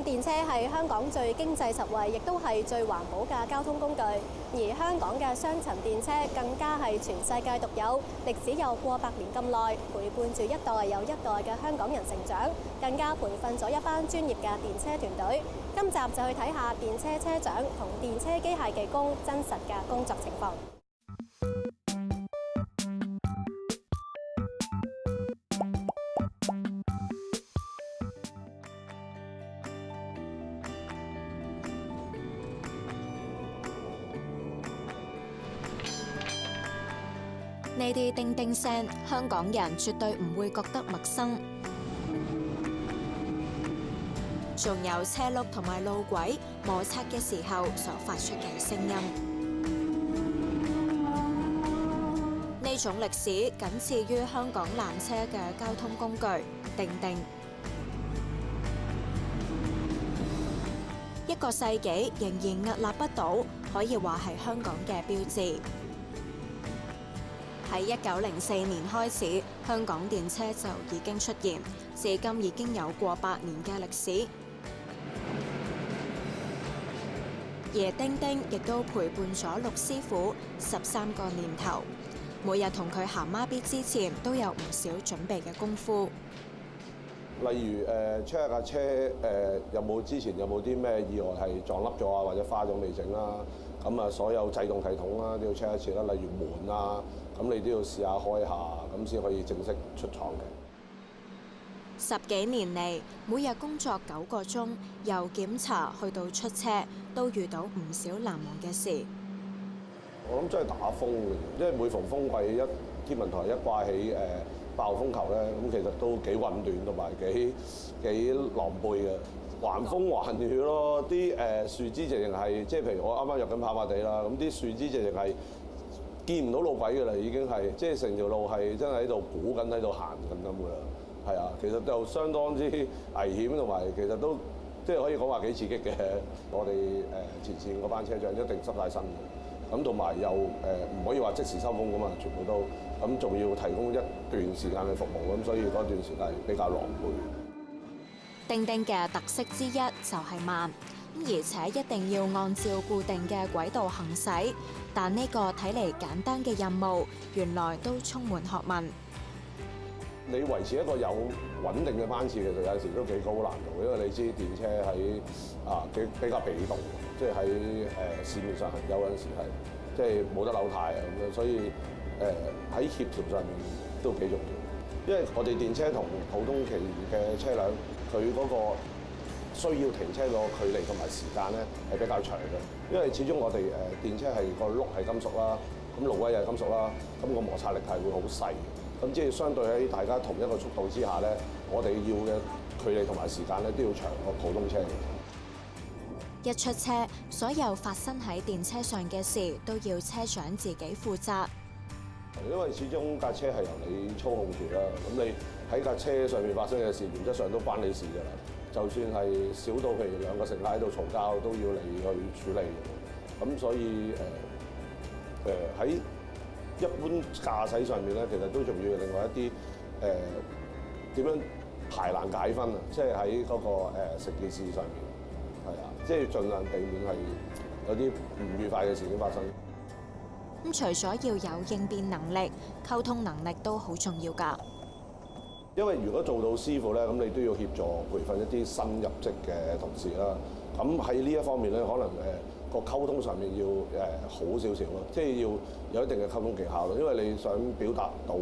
電車係香港最經濟實惠，亦都係最環保嘅交通工具。而香港嘅雙層電車更加係全世界獨有，歷史有過百年咁耐，陪伴住一代又一代嘅香港人成長，更加培訓咗一班專業嘅電車團隊。今集就去睇下電車車長同電車機械技工真實嘅工作情況。呢啲叮叮聲，香港人絕對唔會覺得陌生。仲有車轆同埋路軌摩擦嘅時候所發出嘅聲音。呢種歷史僅次於香港纜車嘅交通工具叮叮。一個世紀仍然屹立不倒，可以話係香港嘅標誌。喺1904年開始，香港電車就已經出現，至今已經有過百年嘅歷史。而叮叮亦都陪伴咗陸師傅13個年頭，每日同佢行孖咇之前都有唔少準備嘅功夫。例如check下架車之前有冇啲咩意外係撞凹咗啊，或者花咗未整啦。咁啊，所有制動系統啦都要 check 一次啦。例如門啊，咁你都要試下開下，咁先可以正式出廠嘅。10幾年嚟，每日工作9個鐘，由檢查去到出車，都遇到唔少難忘嘅事。我諗真係打風嘅，因為每逢風季天文台一掛起爆風球咧，咁其實都幾混亂同埋幾狼狽嘅，橫風橫雨咯。啲樹枝直情係即係譬如我啱啱入緊跑馬地啦，咁啲樹枝直情係見唔到路軌㗎啦，已經係即係成條路係真係喺度估緊喺度行緊咁㗎啦。係啊，其實就相當之危險同埋其實都即係可以講話幾刺激嘅。我哋前線嗰班車長一定濕晒身嘅，咁同埋又唔可以話即時收工㗎嘛，全部都咁仲要提供一段時間嘅服務，咁所以嗰段時間比較狼狽。叮叮嘅特色之一就係慢，而且一定要按照固定嘅軌道行駛。但呢個睇嚟簡單嘅任務，原來都充滿學問。你維持一個有穩定嘅班次，其實有陣時都幾高難度，因為你知電車喺比較被動，即係喺市面上行走嗰陣時係即係冇得扭軚啊咁樣，所以喺協調上面都幾重要。因為我哋電車同普通其餘嘅車輛，佢嗰個需要停車個距離同埋時間咧係比較長嘅，因為始終我哋電車係個轆係金屬啦，咁路軌又係金屬啦，咁個摩擦力係會好細。咁即係相對喺大家同一個速度之下咧，我哋要嘅距離同埋時間咧都要長過普通車。一出車，所有發生喺電車上嘅事都要車長自己負責。因為始終架車係由你操控住啦，咁你喺架車上面發生嘅事，原則上都關你事㗎啦。就算係少到譬如兩個乘客喺度嘈交，都要你去處理。咁所以喺一般駕駛上面咧，其實都仲要另外一啲點樣排難解紛啊！即係喺嗰個成件事上面，係啊，即係盡量避免係有啲唔愉快嘅事件發生。咁除咗要有應變能力，溝通能力都好重要㗎。因為如果做到師傅咧，咁你都要協助培訓一啲新入職嘅同事啦。咁喺呢一方面咧，可能個溝通上面要好少少咯，即係要有一定嘅溝通技巧咯。因為你想表達到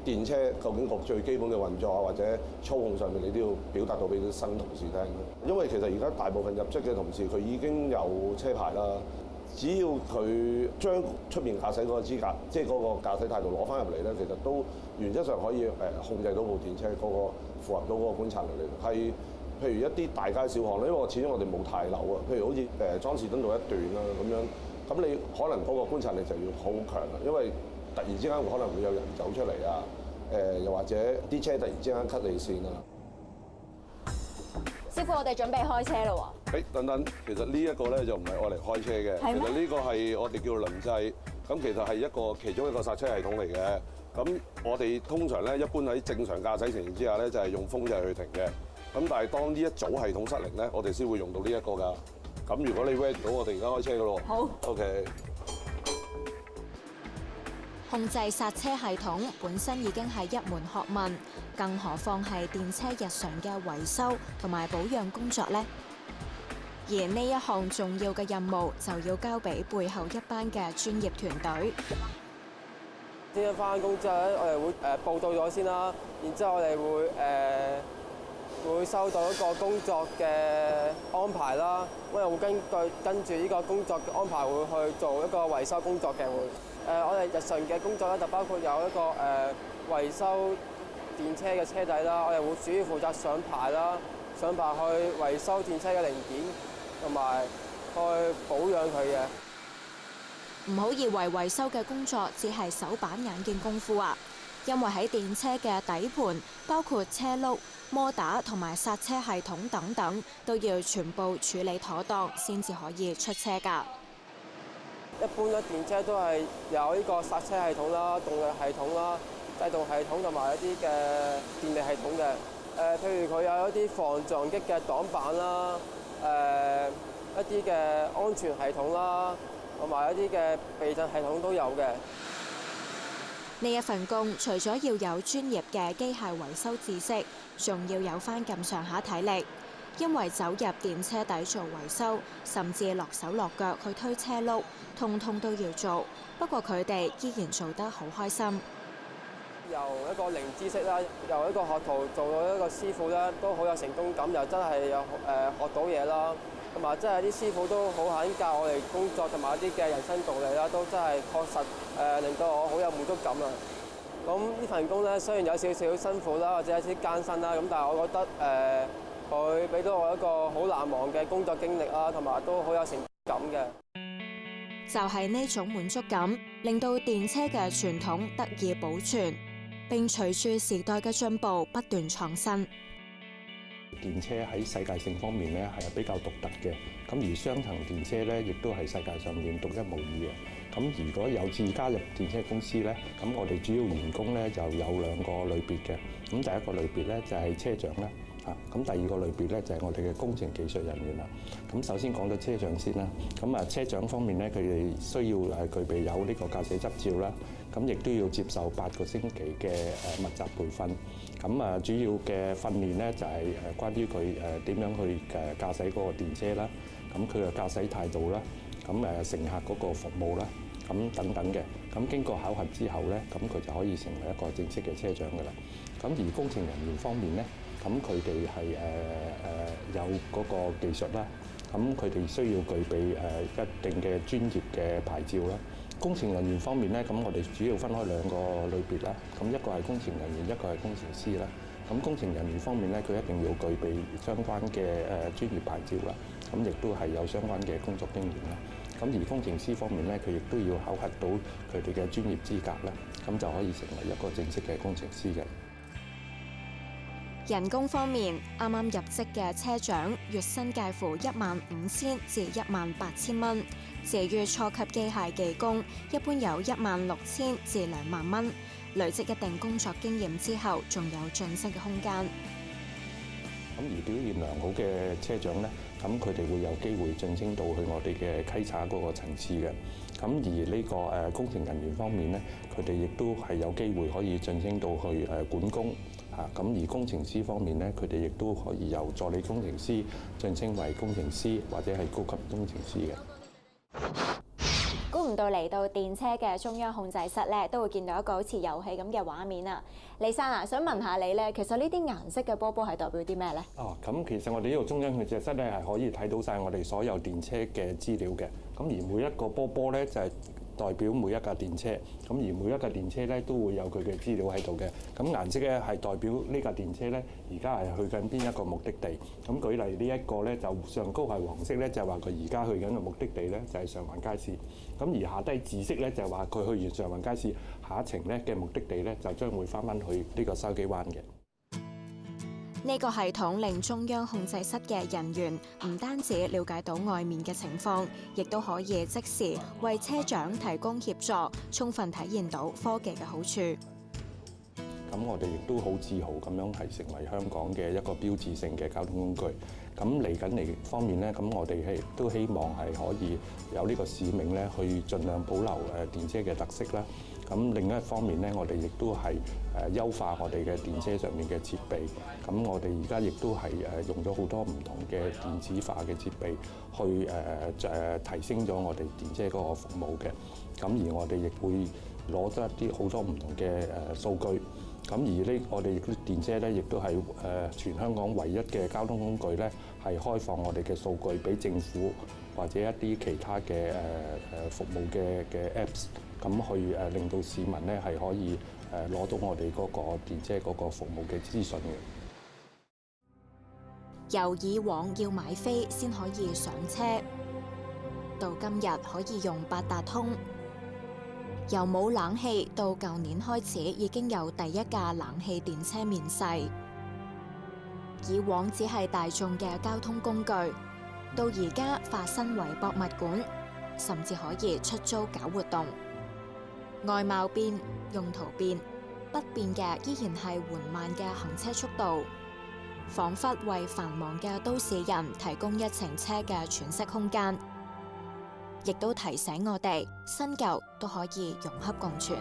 電車究竟個最基本嘅運作啊，或者操控上面，你都要表達到俾啲新同事聽。因為其實而家大部分入職嘅同事佢已經有車牌啦。只要佢將出面駕駛嗰個資格，即係嗰個駕駛態度攞翻入嚟咧，其實都原則上可以控制到部電車嗰個符合到嗰個觀察力嚟。係譬如一啲大街小巷咧，因為始終我哋冇太樓啊，譬如好似莊士敦道一段啦咁樣，咁你可能嗰個觀察力就要好強啦，因為突然之間可能會有人走出嚟啊，又或者啲車突然之間 cut 你線啊。師傅，我哋準備開車啦喎！等等，其實呢一個咧就唔係愛嚟開車嘅，其實呢個係我哋叫輪制，咁其實係其中一個剎車系統嚟嘅。咁我哋通常咧一般喺正常駕駛情形之下咧就係用風掣去停嘅。咁但係當呢一組系統失靈咧，我哋先會用到呢一個㗎。咁如果你 ready 到，我哋而家開車㗎咯。好。OK。控制剎車系統本身已經係一門學問，更何況係電車日常嘅維修同埋保養工作呢？而呢一項重要嘅任務就要交俾背後一班嘅專業團隊。先一翻工之後咧，我哋會報到咗先啦，然之後我哋會收到一個工作嘅安排啦，我哋會跟住呢個工作嘅安排會去做一個維修工作嘅會。我哋日常嘅工作咧就包括有一個維修電車嘅車底啦，我哋會主要負責上牌啦，上牌去維修電車嘅零件，同埋去保養佢嘅。唔好以為維修嘅工作只係手板眼見功夫啊！因為喺電車嘅底盤，包括車轆、摩打同埋剎車系統等等，都要全部處理妥當，先至可以出車㗎。一般咧電車都係有呢個剎車系統啦、動力系統啦、制動系統同埋一啲嘅電力系統嘅。譬如佢有一啲防撞擊嘅擋板啦，一啲嘅安全系統啦，同埋一啲嘅避震系統都有嘅。呢一份工除咗要有專業嘅機械維修知識，仲要有返咁上下體力。因為走入電車底做維修，甚至落手落腳去推車轆，通通都要做。不過佢哋依然做得好開心。由一個零知識啦，由一個學徒做到一個師傅咧，都好有成功感，又真係有學到嘢啦。同埋真係啲師傅都好肯教我哋工作，同埋一啲嘅人生道理啦，都真係確實令到我好有滿足感啊！咁呢份工咧，雖然有少少辛苦啦，或者有啲艱辛啦，咁但係我覺得佢俾到我一個好難忘嘅工作經歷啦，同埋都好有成就感嘅。就係呢種滿足感，令到電車嘅傳統得以保存，並隨住時代嘅進步不斷創新。電車喺世界性方面咧係比較獨特嘅，咁而雙層電車咧亦都係世界上面獨一無二嘅。咁如果有志加入電車公司咧，咁我哋主要員工咧就有兩個類別嘅。咁第一個類別咧就係車長啦。咁第二個類別咧就係我哋嘅工程技術人員啦。咁首先講到車長先啦。咁車長方面咧，佢哋需要具備有呢個駕駛執照啦。咁亦都要接受8個星期嘅密集培訓。咁主要嘅訓練咧就係關於佢點樣去駕駛嗰個電車啦。咁佢嘅駕駛態度啦。咁乘客嗰個服務啦。咁等等嘅。咁經過考核之後咧，咁佢就可以成為一個正式嘅車長㗎啦。咁而工程人員方面咧，咁佢哋係有嗰個技術啦，咁佢哋需要具備一定嘅專業嘅牌照啦。工程人員方面咧，咁我哋主要分開兩個類別啦。咁一個係工程人員，一個係工程師啦。咁工程人員方面咧，佢一定要具備相關嘅專業牌照啦。咁亦都係有相關嘅工作經驗啦。咁而工程師方面咧，佢亦都要考核到佢哋嘅專業資格啦，咁就可以成為一個正式嘅工程師嘅。人工方面，啱啱入職嘅車長月薪介乎15000至18000蚊。至於初級機械技工，一般有16000至2萬蚊。累積一定工作經驗之後，仲有晉升嘅空間。咁而表現良好嘅車長咧，咁佢哋會有機會晉升到去我哋嘅稽查嗰個層次嘅。咁而呢個工程人員方面咧，佢哋亦都係有機會可以晉升到去管工嚇。咁而工程師方面咧，佢哋亦都可以由助理工程師晉升為工程師或者係高級工程師嘅。估唔到嚟到電車嘅中央控制室咧，都會見到一個好似遊戲咁嘅畫面啊！李生啊，想問下你咧，其實呢啲顏色嘅波波係代表啲咩咧？哦，咁其實我哋呢度中央控制室咧係可以睇到晒我哋所有電車嘅資料嘅。咁而每一個波波咧就係代表每一架電車，咁而每一架電車咧都會有佢嘅資料喺度嘅。咁顏色咧係代表呢架電車咧而家係去緊邊一個目的地。咁舉例呢一個咧就上高係黃色咧，就係話佢而家去緊嘅目的地咧就係上環街市。咁而下低紫色咧就係話佢去完上環街市下一程咧嘅目的地咧就將會翻去呢個筲箕灣嘅。呢個系統令中央控制室嘅人員唔單止了解到外面嘅情況，亦都可以即時為車長提供協助，充分體現到科技嘅好處。咁我哋亦都好自豪咁樣係成為香港嘅一個標誌性嘅交通工具。咁嚟方面咧，咁我哋係都希望係可以有呢個使命咧，去盡量保留電車嘅特色啦。咁另一方面咧，我哋亦都係優化我哋嘅電車上面嘅設備。咁我哋而家亦都係用咗好多唔同嘅電子化嘅設備，去提升咗我哋電車嗰個服務嘅。咁而我哋亦會攞得一啲好多唔同嘅數據。咁而我哋電車咧，亦都係全香港唯一嘅交通工具咧，係開放我哋嘅數據俾政府或者一啲其他嘅服務嘅 Apps， 咁去令到市民咧係可以攞到我哋嗰個電車嗰個服務嘅資訊嘅。由以往要買飛先可以上車，到今日可以用八達通。由冇冷氣到舊年開始已經有第一架冷氣電車面世。以往只係大眾嘅交通工具，到而家化身為博物館，甚至可以出租搞活動。外貌變，用途變，不變嘅依然係緩慢嘅行車速度，彷彿為繁忙嘅都市人提供一程車嘅喘息空間。亦都提醒我哋，新舊都可以融洽共存。